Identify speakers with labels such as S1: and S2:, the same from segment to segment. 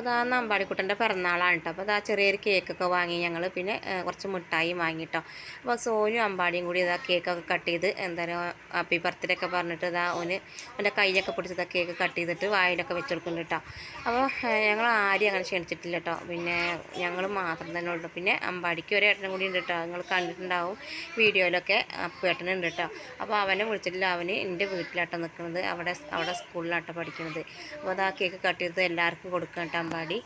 S1: അപ്പോൾ ഇതാ അമ്പാടിക്കുട്ടൻ്റെ പിറന്നാളാണ് കേട്ടോ. അപ്പോൾ ഇതാ ചെറിയൊരു കേക്കൊക്കെ വാങ്ങി ഞങ്ങൾ. പിന്നെ കുറച്ച് മിഠായി വാങ്ങിട്ടോ. അപ്പോൾ സോനും അമ്പാടിയും കൂടി ഇതാ കേക്കൊക്കെ കട്ട് ചെയ്ത് എന്തായാലും ഹാപ്പി ബർത്ത്ഡേ ഒക്കെ പറഞ്ഞിട്ട് ഇതാ അവൻ്റെ കയ്യൊക്കെ പിടിച്ചത് കേക്ക് കട്ട് ചെയ്തിട്ട് വായിലൊക്കെ വെച്ച് കൊടുക്കുന്നുണ്ട് കേട്ടോ. അപ്പോൾ ഞങ്ങൾ ആരും അങ്ങനെ ക്ഷണിച്ചിട്ടില്ല കേട്ടോ. പിന്നെ ഞങ്ങൾ മാത്രം തന്നെ ഉള്ളൂ. പിന്നെ അമ്പാടിക്ക് ഒരു ഏട്ടനും കൂടി ഉണ്ട് കേട്ടോ. നിങ്ങൾ കണ്ടിട്ടുണ്ടാവും വീഡിയോയിലൊക്കെ. അപ്പേട്ടനുണ്ട് കേട്ടോ. അപ്പോൾ അവനെ വിളിച്ചിട്ടില്ല. അവന് എൻ്റെ വീട്ടിലാട്ടോ നിൽക്കുന്നത്. അവിടെ സ്കൂളിലാട്ടോ പഠിക്കുന്നത്. അപ്പോൾ അതാ കേക്ക് കട്ട് ചെയ്ത് എല്ലാവർക്കും കൊടുക്കാം കേട്ടോ അമ്പാടി.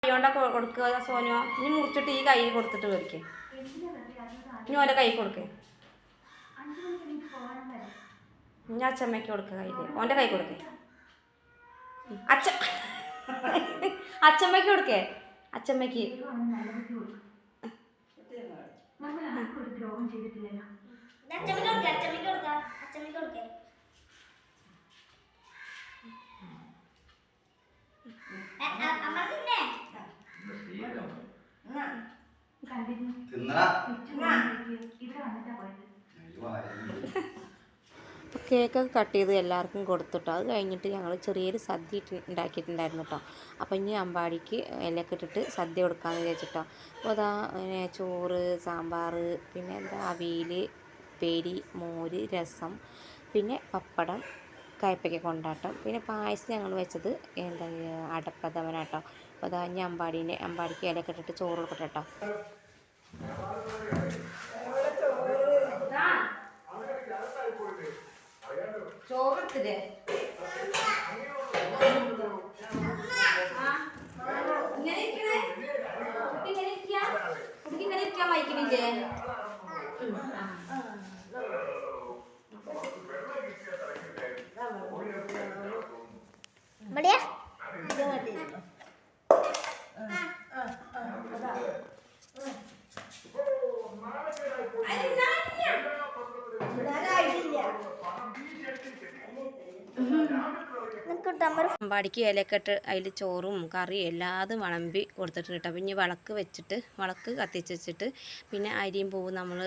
S1: കൈകൊണ്ടൊക്കെ കൊടുക്കുക സോനു. ഇനി മുറിച്ചിട്ട് ഈ കൈ കൊടുത്തിട്ട് മേടിക്കേ. ഇനി ഓൻ്റെ കൈ കൊടുക്കേ. ഇനി അച്ചമ്മയ്ക്ക് കൊടുക്കുക കയ്യിൽ. ഓൻ്റെ കൈ കൊടുക്കേ. അച്ചമ്മയ്ക്ക് കൊടുക്കേ. അച്ചമ്മയ്ക്ക് കേക്കൊക്കെ കട്ട് ചെയ്ത് എല്ലാവർക്കും കൊടുത്തിട്ടോ. അത് കഴിഞ്ഞിട്ട് ഞങ്ങൾ ചെറിയൊരു സദ്യ ഉണ്ടാക്കിയിട്ടുണ്ടായിരുന്നു കേട്ടോ. അപ്പോൾ ഇനി അമ്പാടിക്ക് ഇലയൊക്കെ ഇട്ടിട്ട് സദ്യ കൊടുക്കാമെന്ന് വിചാരിച്ചിട്ടോ. അപ്പോൾ അതാ ചോറ്, സാമ്പാർ, പിന്നെ എന്താ അവിയൽ, ഉപ്പേരി, മോര്, രസം, പിന്നെ പപ്പടം, കയ്പ്പയ്ക്ക കൊണ്ടാട്ടം, പിന്നെ പായസം ഞങ്ങൾ വെച്ചത് എന്താ അടപ്രഥമനാട്ടോ. അപ്പോൾ അതാ ഇനി അമ്പാടിക്ക് ഇലയൊക്കെ ഇട്ടിട്ട് ചോറ് കൊടുക്കട്ടെ കേട്ടോ. ചോറെടുത്തില്ലേ ഇങ്ങനെ ഇരിക്കാൻ വായിക്കണില്ലേ? അമ്പാടിക്ക് ഇലയൊക്കെ ഇട്ട് അതിൽ ചോറും കറിയും എല്ലാതും വിളമ്പി കൊടുത്തിട്ട് കേട്ടോ. പിന്നെ വിളക്ക് വെച്ചിട്ട് വിളക്ക് കത്തിച്ച് വെച്ചിട്ട് പിന്നെ അരിയും പൂവും നമ്മൾ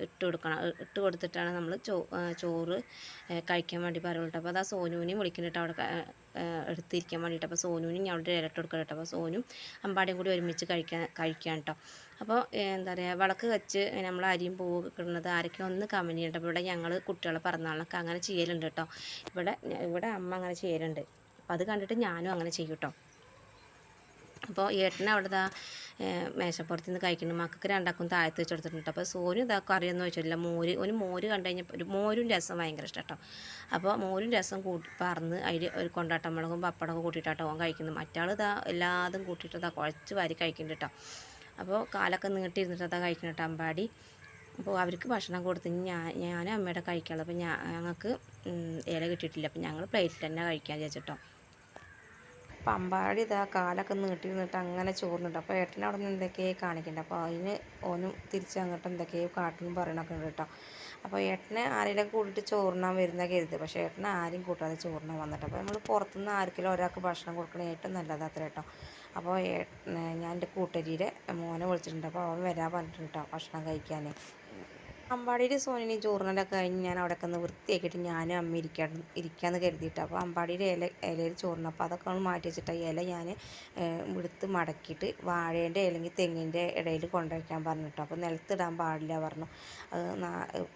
S1: ഇട്ട് കൊടുത്തിട്ടാണ് നമ്മൾ ചോറ് കഴിക്കാൻ വേണ്ടി പറയുള്ളൂ കേട്ടോ. അപ്പോൾ അതാ സോനുവിനെയും വിളിക്കുന്നുണ്ട് അവിടെ എടുത്തിരിക്കാൻ വേണ്ടിയിട്ട്. അപ്പോൾ സോനുവിനും ഞാൻ അവിടെ ഇരട്ട് കൊടുക്കണം കേട്ടോ. അപ്പോൾ സോനും അമ്പാടിയും കൂടി ഒരുമിച്ച് കഴിക്കാൻ കേട്ടോ. അപ്പോൾ എന്താ പറയുക, വിളക്ക് വെച്ച് നമ്മൾ അരിയും പൂവ് കിട്ടുന്നത് ആരൊക്കെയും ഒന്ന് കമന്റ് ചെയ്യണ്ട. അപ്പോൾ ഇവിടെ ഞങ്ങൾ കുട്ടികളെ പിറന്നാളിനൊക്കെ അങ്ങനെ ചെയ്യലുണ്ട് കേട്ടോ. ഇവിടെ അമ്മ അങ്ങനെ ചെയ്യലുണ്ട്. അപ്പോൾ അത് കണ്ടിട്ട് ഞാനും അങ്ങനെ ചെയ്യും കേട്ടോ. അപ്പോൾ ഏട്ടനെ അവിടെ മേശപ്പുറത്ത് നിന്ന് കഴിക്കുന്നു. മക്കൾക്ക് രണ്ടാക്കും താഴത്ത് വെച്ച് കൊടുത്തിട്ടുണ്ട്. അപ്പോൾ സോനു ഇതാക്കും അറിയുമെന്ന് വെച്ചിട്ടില്ല. മോര് കണ്ടു കഴിഞ്ഞപ്പോൾ ഒരു മോരും രസം ഭയങ്കര ഇഷ്ടം കേട്ടോ. അപ്പോൾ മോരും രസം പറന്ന് അതിൽ ഒരു കൊണ്ടാട്ടം മുളകും പപ്പടമൊക്കെ കൂട്ടിയിട്ടാട്ടോ അവൻ കഴിക്കുന്നത്. മറ്റാൾ എല്ലാതും കൂട്ടിയിട്ട് കുഴച്ച് വാരി കഴിക്കുന്നുണ്ട് കേട്ടോ. അപ്പോൾ കാലൊക്കെ നീട്ടിയിരുന്നിട്ട് കഴിക്കണം കേട്ടോ അമ്പാടി. അപ്പോൾ അവർക്ക് ഭക്ഷണം കൊടുത്ത് ഞാനും അമ്മയുടെ കഴിക്കാനുള്ളത്. അപ്പോൾ ഞങ്ങൾക്ക് ഇല കിട്ടിയിട്ടില്ല. അപ്പോൾ ഞങ്ങൾ പ്ലേറ്റിൽ തന്നെ കഴിക്കാൻ വിചാരിച്ചിട്ടോ. അപ്പോൾ അമ്പാടി കാലൊക്കെ നീട്ടിയിരുന്നിട്ട് അങ്ങനെ ചോറിനുണ്ട്. അപ്പോൾ ഏട്ടൻ അവിടെ നിന്ന് എന്തൊക്കെയോ കാണിക്കുന്നുണ്ട്. അപ്പോൾ അതിന് ഓനും തിരിച്ച് അങ്ങോട്ട് എന്തൊക്കെയോ കാട്ടും പറയണൊക്കെ ഉണ്ട് കേട്ടോ. അപ്പോൾ ഏട്ടനെ ആരെങ്കിലും കൂട്ടിയിട്ട് ചോറിനാൻ വരുന്ന കരുത്. പക്ഷേ ഏട്ടനെ ആരും കൂട്ടാതെ ചോറിനാൻ വന്നിട്ട്. അപ്പോൾ നമ്മൾ പുറത്തുനിന്ന് ആർക്കെങ്കിലും ഒരാൾക്ക് ഭക്ഷണം കൊടുക്കണേ ഏറ്റവും നല്ലത് അത്ര കേട്ടോ. അപ്പോൾ ഞാൻ എൻ്റെ കൂട്ടുകാരിയുടെ മോനെ വിളിച്ചിട്ടുണ്ട്. അപ്പോൾ അവൻ വരാൻ പറഞ്ഞിട്ടുണ്ട് കേട്ടോ ഭക്ഷണം കഴിക്കാൻ. അമ്പാടിയുടെ സോനിന് ചോറിനൊക്കെ കഴിഞ്ഞ് ഞാൻ അവിടെയൊക്കെ ഒന്ന് വൃത്തിയാക്കിയിട്ട് ഞാനും അമ്മ ഇരിക്കാമെന്ന് കരുതിയിട്ട്. അപ്പോൾ അമ്പാടിയുടെ ഇലയിൽ ചോറിന് അപ്പോൾ അതൊക്കെ ഒന്ന് മാറ്റി വെച്ചിട്ട് ഇല ഞാൻ എടുത്ത് മടക്കിയിട്ട് വാഴേൻ്റെ അല്ലെങ്കിൽ തെങ്ങിൻ്റെ ഇടയിൽ കൊണ്ടുവയ്ക്കാൻ പറഞ്ഞിട്ടോ. അപ്പോൾ നിലത്തിടാൻ പാടില്ല പറഞ്ഞു.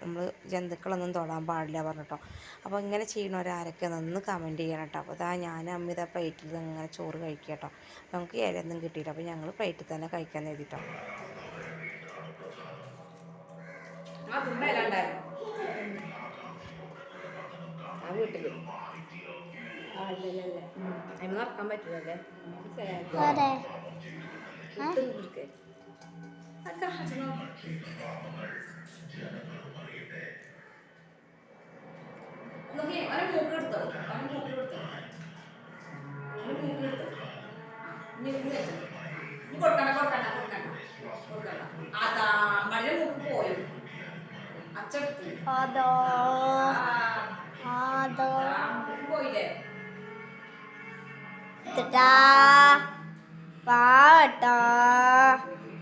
S1: നമ്മൾ ജന്തുക്കളൊന്നും തൊടാൻ പാടില്ല പറഞ്ഞിട്ടോ. അപ്പോൾ ഇങ്ങനെ ചെയ്യണവരാരൊക്കെ ഒന്ന് കമൻറ്റ് ചെയ്യണം കേട്ടോ. അപ്പോൾ ഞാൻ അമ്മ പ്ലേറ്റിൽ അങ്ങനെ ചോറ് കഴിക്കുക കേട്ടോ. അപ്പോൾ നമുക്ക് ഇലയൊന്നും കിട്ടിയില്ല. അപ്പോൾ ഞങ്ങൾ പ്ലേറ്റിൽ തന്നെ കഴിക്കാൻ എഴുതിട്ടോ. വീട്ടില് അതിന് നടക്കാൻ പറ്റില്ലല്ലേ? മൂക്കെടുത്തോ കൊടുക്കണ്ട അതാ മഴ മൂക്ക് പോയോ
S2: പാവട്ടോ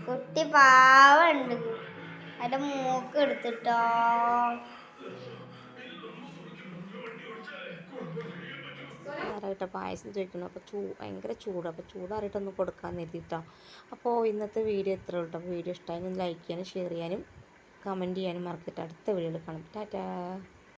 S2: കുട്ടി പാവുണ്ട്. അതിന്റെ മൂക്ക് എടുത്തിട്ടോ.
S1: നേരമായിട്ട് പായസം ചോദിക്കണം. അപ്പോൾ ഭയങ്കര ചൂട്, അപ്പോൾ ചൂടാറിയിട്ടൊന്ന് കൊടുക്കാമെന്ന് എഴുതിയിട്ടോ. അപ്പോൾ ഇന്നത്തെ വീഡിയോ ഇത്ര കേട്ടോ. വീഡിയോ ഇഷ്ടമായി ലൈക്ക് ചെയ്യാനും ഷെയർ ചെയ്യാനും കമൻറ്റ് ചെയ്യാനും മറക്കട്ടെ. അടുത്ത വീഡിയോയിൽ കാണാം. ടാറ്റാ.